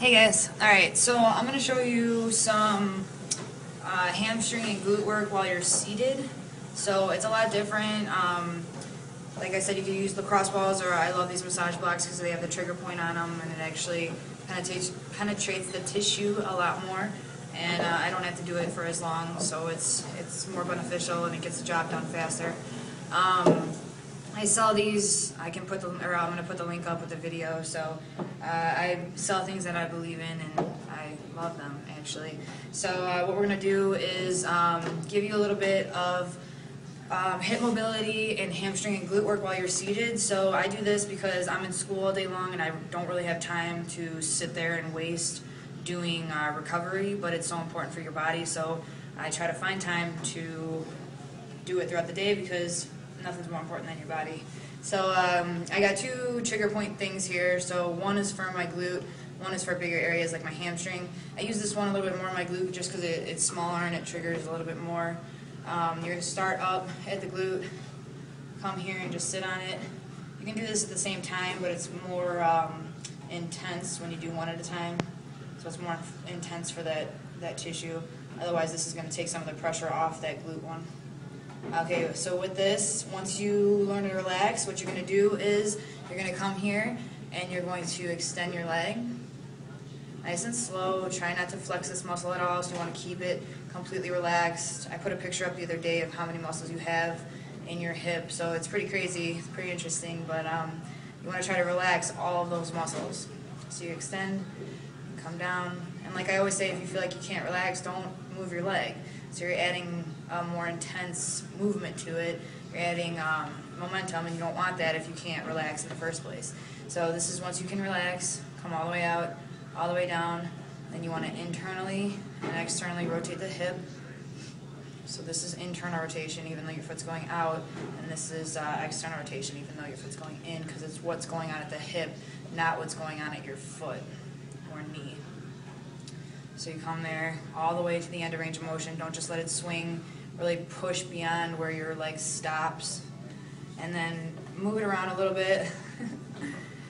Hey guys, alright, so I'm going to show you some hamstring and glute work while you're seated. So it's a lot different. Like I said, you can use lacrosse balls, or I love these massage blocks because they have the trigger point on them and it actually penetrates the tissue a lot more. And I don't have to do it for as long, so it's more beneficial and it gets the job done faster. I sell these. I'm going to put the link up with the video. So I sell things that I believe in, and I love them actually. So what we're going to do is give you a little bit of hip mobility and hamstring and glute work while you're seated. So I do this because I'm in school all day long, and I don't really have time to sit there and waste doing recovery. But it's so important for your body, so I try to find time to do it throughout the day because nothing's more important than your body. So I got two trigger point things here. So one is for my glute, one is for bigger areas like my hamstring. I use this one a little bit more on my glute just because it's smaller and it triggers a little bit more. You're going to start up at the glute, come here and just sit on it. You can do this at the same time, but it's more intense when you do one at a time. So it's more intense for that tissue. Otherwise, this is going to take some of the pressure off that glute one. Okay, so with this, once you learn to relax, what you're going to do is you're going to come here and you're going to extend your leg. Nice and slow. Try not to flex this muscle at all, so you want to keep it completely relaxed. I put a picture up the other day of how many muscles you have in your hip, so it's pretty crazy, it's pretty interesting, but you want to try to relax all of those muscles. So you extend, come down, and like I always say, if you feel like you can't relax, don't move your leg. So you're adding a more intense movement to it, you're adding momentum, and you don't want that if you can't relax in the first place. So this is once you can relax, come all the way out, all the way down, then you want to internally and externally rotate the hip. So this is internal rotation even though your foot's going out, and this is external rotation even though your foot's going in, because it's what's going on at the hip, not what's going on at your foot or knee. So you come there all the way to the end of range of motion. Don't just let it swing. Really push beyond where your leg stops. And then move it around a little bit.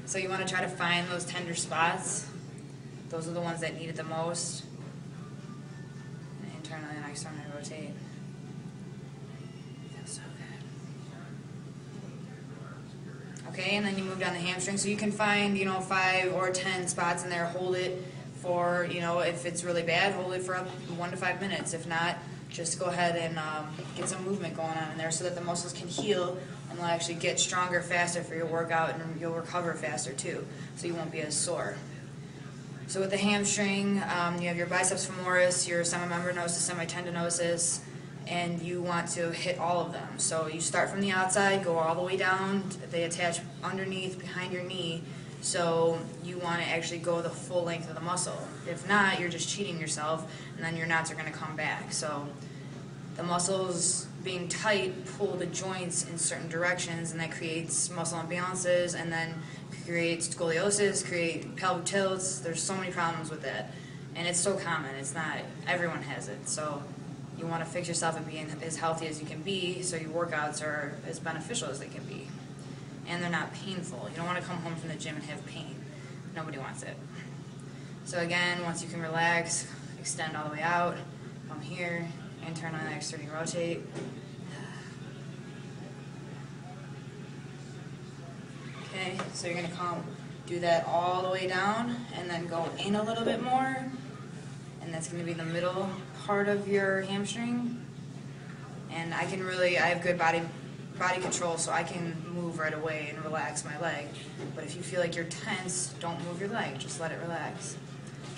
So you want to try to find those tender spots. Those are the ones that need it the most. And internally and externally rotate. Feels so good. Okay, and then you move down the hamstring. So you can find, 5 or 10 spots in there. Hold it for, if it's really bad, hold it for up 1 to 5 minutes. If not, just go ahead and get some movement going on in there so that the muscles can heal and they'll actually get stronger faster for your workout, and you'll recover faster too, so you won't be as sore. So with the hamstring, you have your biceps femoris, your semimembranosus, semitendinosus, and you want to hit all of them. So you start from the outside, go all the way down. They attach underneath, behind your knee. So you want to actually go the full length of the muscle. If not, you're just cheating yourself, and then your knots are going to come back. So the muscles being tight pull the joints in certain directions, and that creates muscle imbalances, and then creates scoliosis, create pelvic tilts. There's so many problems with that, and it's so common. It's not, everyone has it. So you want to fix yourself and be as healthy as you can be, so your workouts are as beneficial as they can be. And they're not painful. You don't want to come home from the gym and have pain. Nobody wants it. So again, once you can relax, extend all the way out, come here, internally and externally rotate. Okay, so you're going to do that all the way down, and then go in a little bit more, and that's going to be the middle part of your hamstring. And I have good body control, so I can move right away and relax my leg. But if you feel like you're tense, don't move your leg, just let it relax.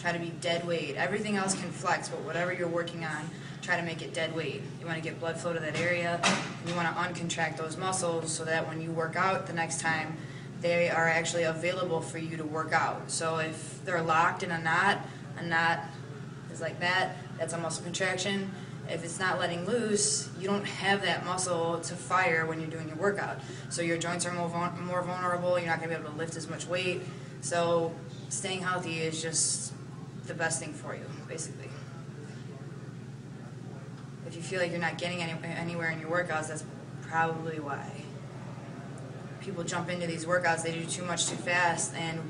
Try to be dead weight. Everything else can flex, but whatever you're working on, try to make it dead weight. You want to get blood flow to that area, and you want to uncontract those muscles so that when you work out the next time, they are actually available for you to work out. So if they're locked in a knot is like that, that's a muscle contraction. If it's not letting loose, you don't have that muscle to fire when you're doing your workout. So your joints are more vulnerable, you're not going to be able to lift as much weight. So staying healthy is just the best thing for you, basically. If you feel like you're not getting anywhere in your workouts, that's probably why. People jump into these workouts, they do too much too fast, and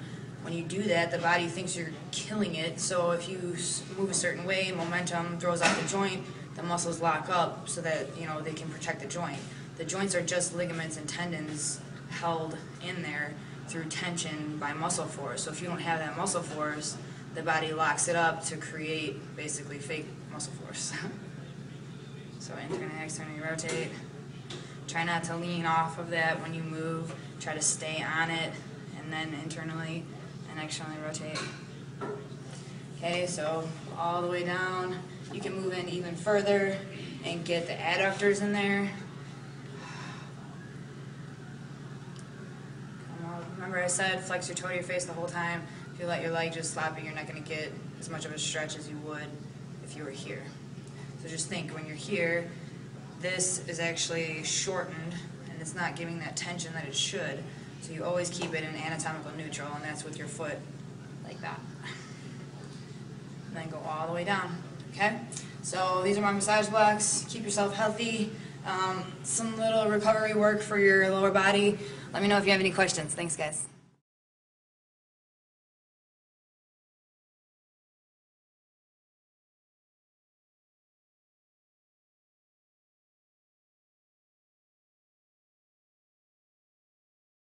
when you do that, the body thinks you're killing it. So if you move a certain way, momentum throws off the joint, the muscles lock up so that they can protect the joint. The joints are just ligaments and tendons held in there through tension by muscle force. So if you don't have that muscle force, the body locks it up to create basically fake muscle force. So internally, externally rotate. Try not to lean off of that when you move. Try to stay on it, and then internally and externally rotate. Okay, so all the way down. You can move in even further and get the adductors in there. Remember I said flex your toe to your face the whole time. If you let your leg just slap it, you're not going to get as much of a stretch as you would if you were here. So just think, when you're here, this is actually shortened and it's not giving that tension that it should. So you always keep it in anatomical neutral, and that's with your foot like that. And then go all the way down. Okay? So these are my massage blocks. Keep yourself healthy. Some little recovery work for your lower body. Let me know if you have any questions. Thanks, guys.